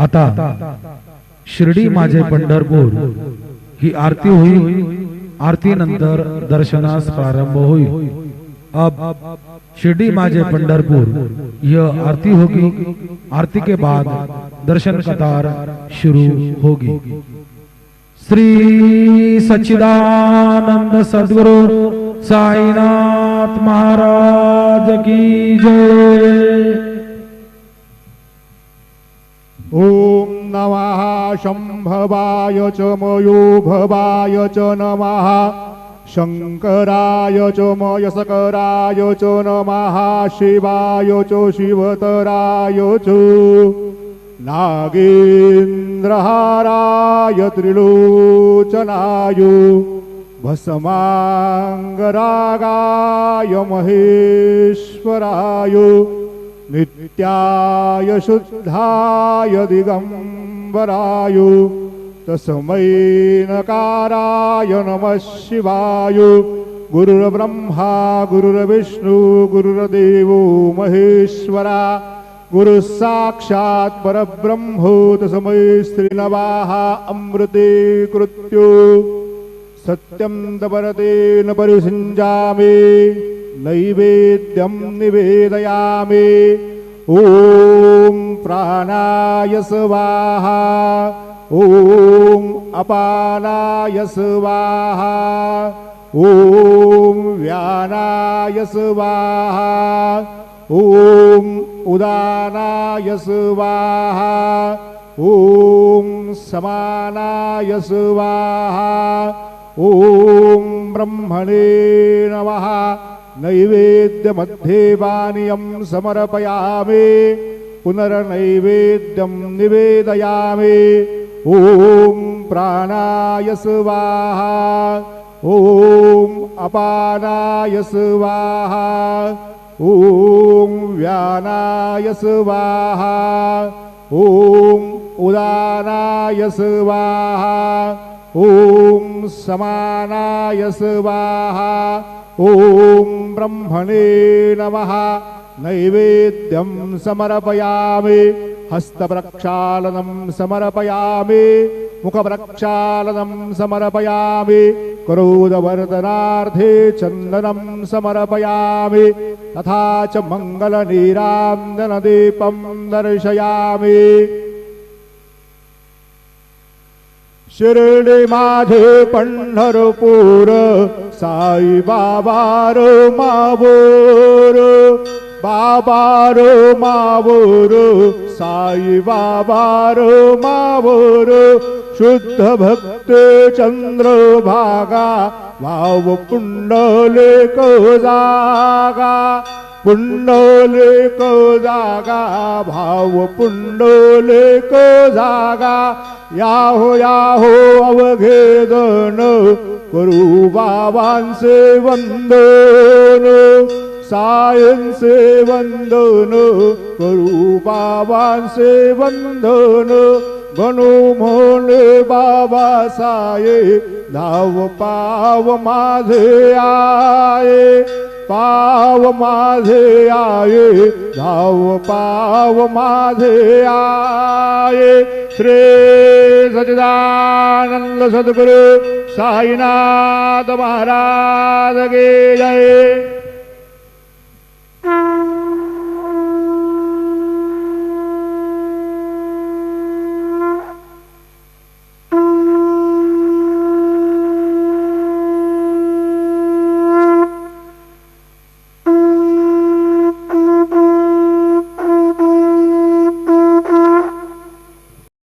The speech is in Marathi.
आता शिर्डी माझे पंढरपूर ही आरती होईल। आरती नंतर दर्शनास प्रारंभ होईल। अब शिर्डी माझे पंढरपुर यह आरती होगी। आरती के बाद दर्शन कतार शुरू होगी। श्री सच्चिदानंद सद्गुरु साईनाथ महाराज की जय। ओम नमः शंभवाय च मयोभवाय च नमः शंकराय च मयस्कराय च नमः शिवाय च शिवतराय च नागेन्द्रहाराय त्रिलोचनाय भस्मांगरागाय महेश्वराय नित्याय शुद्धाय दिगंबराय तस्मै नकाराय नमः शिवाय। गुरुर्ब्रह्मा गुरुर्विष्णु गुरुर्देवो महेश्वरा गुरु साक्षात् परब्रह्मो तस्मै श्रीनवाः अमृते कृत्यो सत्यं तपरतेन परिषिञ्जामि नैवेद्यं निवेदयामि। ॐ प्राणाय स्वाहा ॐ अपानाय स्वाहा ॐ व्यानाय स्वाहा ॐ उदानाय स्वाहा ॐ समानाय स्वाहा ॐ ब्रह्मणे नमः। नैवेद्यमध्ये पानीयं समर्पयामि पुनर्नैवेद्यं निवेदयामि। ॐ प्राणाय स्वाहा ॐ अपानाय स्वाहा ॐ व्यानाय स्वाहा ॐ उदानाय स्वाहा ॐ समानाय स्वाहा ॐ ब्रह्मणे नमः। नैवेद्यं समर्पयामि हस्तप्रक्षालनं समर्पयामि मुखप्रक्षालनं समर्पयामि करोदवर्धनार्थे चन्दनं समर्पयामि तथा च मङ्गलनीराञ्जनदीपं दर्शयामि। शिर्डी माझे पंढरपूर साई बाबा रो मावोर बाबा रो मावोर साई बाबा रो मावोर शुद्ध भक्त चंद्रभागा वाव पुंडलिक जागा पुंडलिक जागा भाव पुंडलिक जागा याहो याहो अवघेदन करू बाबांचे वंदन सायंचे वंदन करू बाबांचे वंदन गणू म्हणे बाबा साये धाव पाव माझे आये पाव माझे आये धाव पाव माझे आये। श्री सच्चिदानंद सद्गुरु साईनाथ महाराज की जय।